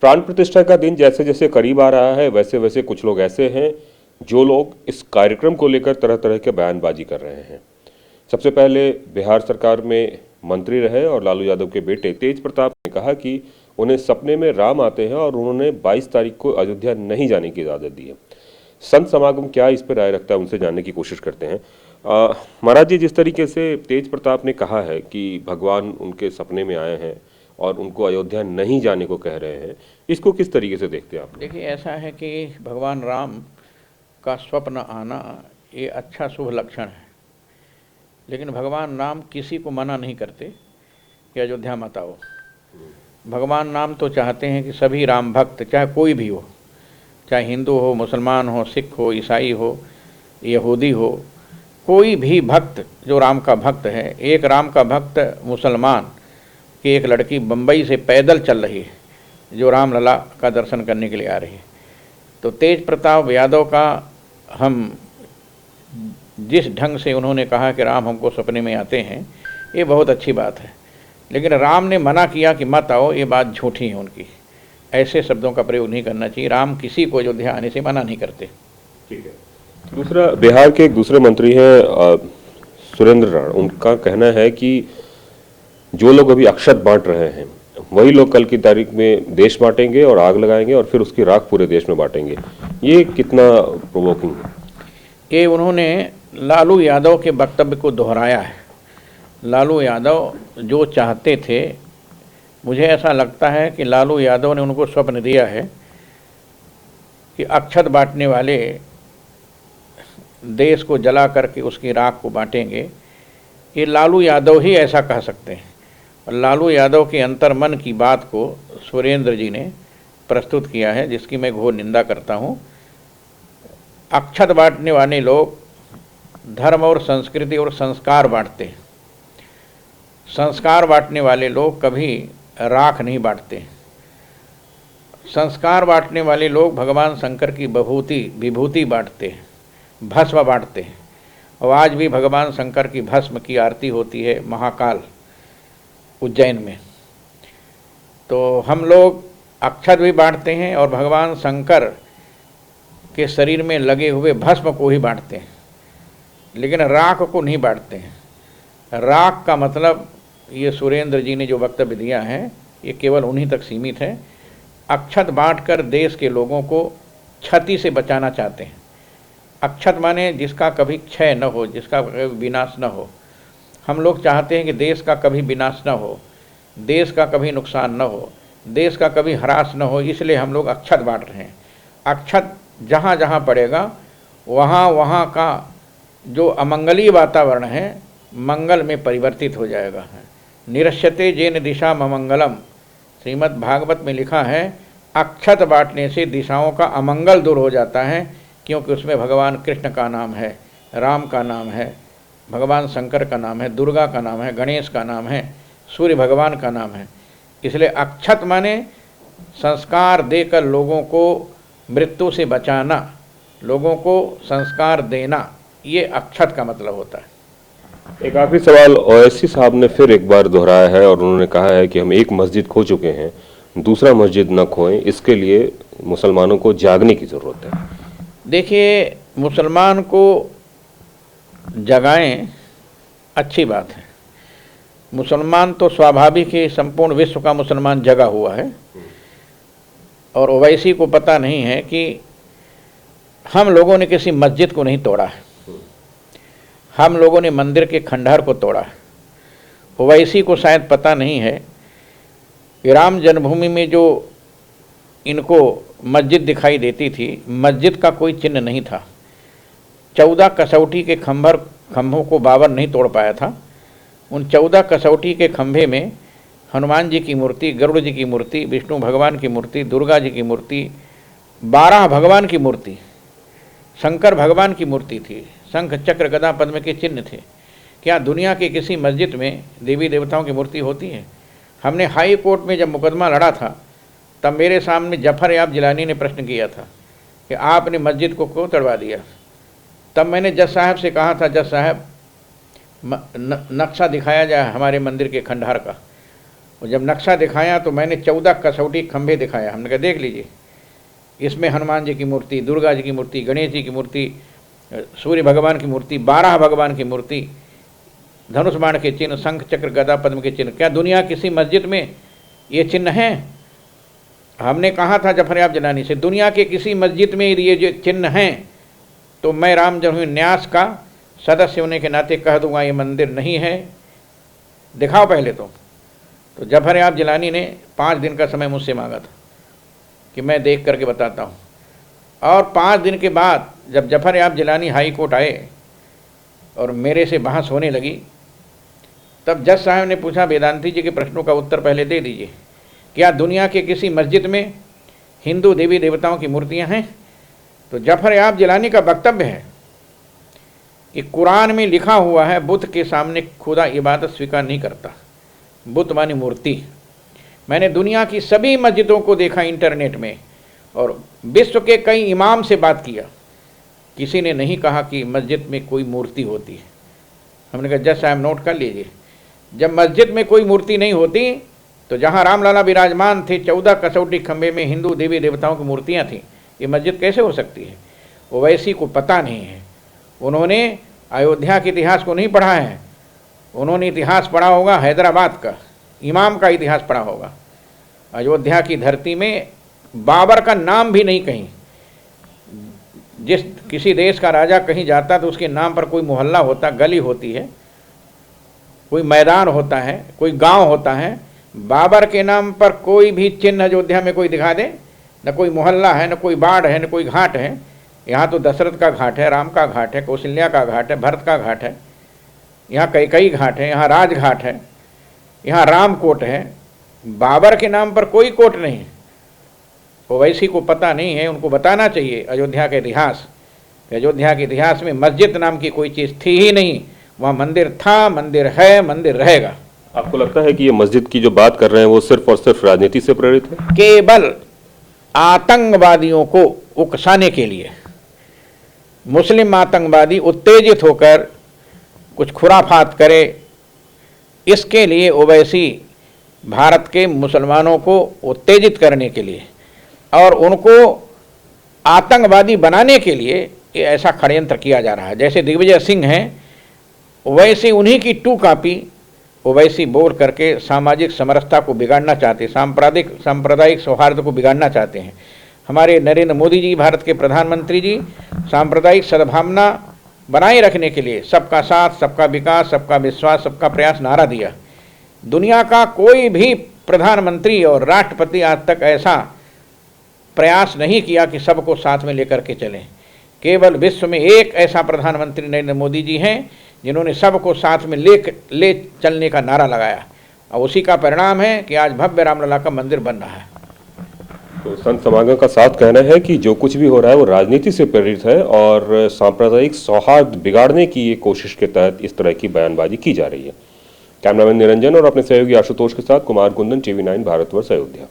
प्राण प्रतिष्ठा का दिन जैसे जैसे करीब आ रहा है वैसे वैसे कुछ लोग ऐसे हैं जो लोग इस कार्यक्रम को लेकर तरह तरह के बयानबाजी कर रहे हैं। सबसे पहले बिहार सरकार में मंत्री रहे और लालू यादव के बेटे तेज प्रताप ने कहा कि उन्हें सपने में राम आते हैं और उन्होंने 22 तारीख को अयोध्या नहीं जाने की इजाज़त दी है। संत समागम क्या इस पर राय रखता है, उनसे जानने की कोशिश करते हैं। महाराज जी, जिस तरीके से तेज प्रताप ने कहा है कि भगवान उनके सपने में आए हैं और उनको अयोध्या नहीं जाने को कह रहे हैं, इसको किस तरीके से देखते हैं आप? देखिए, ऐसा है कि भगवान राम का स्वप्न आना ये अच्छा शुभ लक्षण है, लेकिन भगवान राम किसी को मना नहीं करते कि अयोध्या मत आओ। भगवान राम तो चाहते हैं कि सभी राम भक्त, चाहे कोई भी हो, चाहे हिंदू हो, मुसलमान हो, सिख हो, ईसाई हो, यहूदी हो, कोई भी भक्त जो राम का भक्त है। एक राम का भक्त मुसलमान की एक लड़की बम्बई से पैदल चल रही है जो रामलला का दर्शन करने के लिए आ रही है। तो तेज प्रताप यादव का हम जिस ढंग से उन्होंने कहा कि राम हमको सपने में आते हैं, ये बहुत अच्छी बात है, लेकिन राम ने मना किया कि मत आओ, ये बात झूठी है उनकी। ऐसे शब्दों का प्रयोग नहीं करना चाहिए। राम किसी को अयोध्या आने से मना नहीं करते। ठीक है। दूसरा, बिहार के एक दूसरे मंत्री हैं सुरेंद्र राण, उनका कहना है कि जो लोग अभी अक्षत बांट रहे हैं वही लोग कल की तारीख में देश बांटेंगे और आग लगाएंगे और फिर उसकी राख पूरे देश में बांटेंगे। ये कितना प्रोवोकिंग है? ये उन्होंने लालू यादव के वक्तव्य को दोहराया है। लालू यादव जो चाहते थे, मुझे ऐसा लगता है कि लालू यादव ने उनको स्वप्न दिया है कि अक्षत बांटने वाले देश को जला करके उसकी राख को बांटेंगे। ये लालू यादव ही ऐसा कह सकते हैं, और लालू यादव के अंतर्मन की बात को सुरेंद्र जी ने प्रस्तुत किया है, जिसकी मैं घोर निंदा करता हूँ। अक्षत बांटने वाले लोग धर्म और संस्कृति और संस्कार बांटते हैं। संस्कार बांटने वाले लोग कभी राख नहीं बांटते। संस्कार बांटने वाले लोग भगवान शंकर की विभूति बांटते हैं, भस्म बांटते हैं। और आज भी भगवान शंकर की भस्म की आरती होती है महाकाल उज्जैन में। तो हम लोग अक्षत भी बांटते हैं और भगवान शंकर के शरीर में लगे हुए भस्म को ही बांटते हैं, लेकिन राख को नहीं बांटते हैं। राख का मतलब, ये सुरेंद्र जी ने जो वक्तव्य दिया है, ये केवल उन्हीं तक सीमित है। अक्षत बांटकर देश के लोगों को क्षति से बचाना चाहते हैं। अक्षत माने जिसका कभी क्षय न हो, जिसका कभी विनाश न हो। हम लोग चाहते हैं कि देश का कभी विनाश न हो, देश का कभी नुकसान न हो, देश का कभी ह्रास न हो, इसलिए हम लोग अक्षत बांट रहे हैं। अक्षत जहाँ जहाँ पड़ेगा वहाँ वहाँ का जो अमंगलीय वातावरण है मंगल में परिवर्तित हो जाएगा। निरस्यते जेन दिशा ममंगलम, श्रीमद् भागवत में लिखा है, अक्षत बांटने से दिशाओं का अमंगल दूर हो जाता है, क्योंकि उसमें भगवान कृष्ण का नाम है, राम का नाम है, भगवान शंकर का नाम है, दुर्गा का नाम है, गणेश का नाम है, सूर्य भगवान का नाम है। इसलिए अक्षत माने संस्कार देकर लोगों को मृत्यु से बचाना, लोगों को संस्कार देना, ये अक्षत का मतलब होता है। एक आखिरी सवाल, ओवैसी साहब ने फिर एक बार दोहराया है और उन्होंने कहा है कि हम एक मस्जिद खो चुके हैं, दूसरा मस्जिद न खोएं, इसके लिए मुसलमानों को जागने की ज़रूरत है। देखिए, मुसलमान को जगाएं, अच्छी बात है। मुसलमान तो स्वाभाविक ही संपूर्ण विश्व का मुसलमान जगा हुआ है, और ओवैसी को पता नहीं है कि हम लोगों ने किसी मस्जिद को नहीं तोड़ा है, हम लोगों ने मंदिर के खंडहर को तोड़ा है। ओवैसी को शायद पता नहीं है कि राम जन्मभूमि में जो इनको मस्जिद दिखाई देती थी, मस्जिद का कोई चिन्ह नहीं था। 14 कसौटी के खंभों को बाबर नहीं तोड़ पाया था। उन 14 कसौटी के खंभे में हनुमान जी की मूर्ति, गरुड़ जी की मूर्ति, विष्णु भगवान की मूर्ति, दुर्गा जी की मूर्ति, 12 भगवान की मूर्ति, शंकर भगवान की मूर्ति थी, शंख चक्र गदा पद्म के चिन्ह थे। क्या दुनिया के किसी मस्जिद में देवी देवताओं की मूर्ति होती है? हमने हाई कोर्ट में जब मुकदमा लड़ा था, तब मेरे सामने जफर याब जिलानी ने प्रश्न किया था कि आपने मस्जिद को क्यों तोड़वा दिया। तब मैंने जज साहब से कहा था, जज साहब नक्शा दिखाया जाए हमारे मंदिर के खंडहर का। और जब नक्शा दिखाया तो मैंने 14 कसौटी खंभे दिखाया। हमने कहा देख लीजिए, इसमें हनुमान जी की मूर्ति, दुर्गा जी की मूर्ति, गणेश जी की मूर्ति, सूर्य भगवान की मूर्ति, 12 भगवान की मूर्ति, धनुष बाण के चिन्ह, शंख चक्र गदा पद्म के चिन्ह। क्या दुनिया किसी मस्जिद में ये चिन्ह हैं? हमने कहा था जफरयाब जिलानी से, दुनिया के किसी मस्जिद में ये जो चिन्ह हैं तो मैं राम जन्मभूमि न्यास का सदस्य होने के नाते कह दूंगा ये मंदिर नहीं है, दिखाओ पहले तो जफरयाब जिलानी ने 5 दिन का समय मुझसे मांगा था कि मैं देख करके बताता हूँ। और 5 दिन के बाद जब जफरयाब जिलानी हाई कोर्ट आए और मेरे से बहस होने लगी, तब जज साहब ने पूछा वेदांती जी के प्रश्नों का उत्तर पहले दे दीजिए, क्या दुनिया के किसी मस्जिद में हिंदू देवी देवताओं की मूर्तियां हैं? तो जफरयाब जिलानी का वक्तव्य है कि कुरान में लिखा हुआ है बुत के सामने खुदा इबादत स्वीकार नहीं करता, बुत मानी मूर्ति। मैंने दुनिया की सभी मस्जिदों को देखा इंटरनेट में और विश्व के कई इमाम से बात किया, किसी ने नहीं कहा कि मस्जिद में कोई मूर्ति होती है। हमने कहा जज साहब नोट कर लीजिए, जब मस्जिद में कोई मूर्ति नहीं होती तो जहाँ रामलला विराजमान थे 14 कसौटी खंभे में हिंदू देवी देवताओं की मूर्तियाँ थीं, ये मस्जिद कैसे हो सकती है? ओवैसी को पता नहीं है, उन्होंने अयोध्या के इतिहास को नहीं पढ़ा है, उन्होंने इतिहास पढ़ा होगा हैदराबाद का, इमाम का इतिहास पढ़ा होगा। अयोध्या की धरती में बाबर का नाम भी नहीं कहीं। जिस किसी देश का राजा कहीं जाता तो उसके नाम पर कोई मोहल्ला होता, गली होती है, कोई मैदान होता है, कोई गांव होता है। बाबर के नाम पर कोई भी चिन्ह अयोध्या में कोई दिखा दे? न कोई मोहल्ला है, न कोई बाढ़ है, न कोई घाट है। यहाँ तो दशरथ का घाट है, राम का घाट है, कौशल्या का घाट है, भरत का घाट है, यहाँ कई घाट है, यहाँ राजघाट है, यहाँ रामकोट है। बाबर के नाम पर कोई कोट नहीं है। ओवैसी को पता नहीं है, उनको बताना चाहिए अयोध्या का इतिहास, कि अयोध्या के इतिहास में मस्जिद नाम की कोई चीज़ थी ही नहीं। वहाँ मंदिर था, मंदिर है, मंदिर रहेगा। आपको लगता है कि ये मस्जिद की जो बात कर रहे हैं वो सिर्फ और सिर्फ राजनीति से प्रेरित है? केवल आतंकवादियों को उकसाने के लिए, मुस्लिम आतंकवादी उत्तेजित होकर कुछ खुराफात करे, इसके लिए ओवैसी भारत के मुसलमानों को उत्तेजित करने के लिए और उनको आतंकवादी बनाने के लिए ये ऐसा षड्यंत्र किया जा रहा है। जैसे दिग्विजय सिंह हैं, वैसे उन्हीं की 2 कॉपी ओवैसी बोल करके सामाजिक समरसता को बिगाड़ना चाहते, सांप्रदायिक सौहार्द को बिगाड़ना चाहते हैं। हमारे नरेंद्र मोदी जी, भारत के प्रधानमंत्री जी, सांप्रदायिक सद्भावना बनाए रखने के लिए सबका साथ, सबका विकास, सबका विश्वास, सबका प्रयास नारा दिया। दुनिया का कोई भी प्रधानमंत्री और राष्ट्रपति आज तक ऐसा प्रयास नहीं किया कि सबको साथ में लेकर के चलें। केवल विश्व में एक ऐसा प्रधानमंत्री नरेंद्र मोदी जी हैं जिन्होंने सबको साथ में ले चलने का नारा लगाया, और उसी का परिणाम है कि आज भव्य रामलला का मंदिर बन रहा है। तो संत समागम का साथ कहना है कि जो कुछ भी हो रहा है वो राजनीति से प्रेरित है और सांप्रदायिक सौहार्द बिगाड़ने की ये कोशिश के तहत इस तरह की बयानबाजी की जा रही है। कैमरामैन निरंजन और अपने सहयोगी आशुतोष के साथ कुमार कुंदन, TV9 भारतवर्ष, अयोध्या।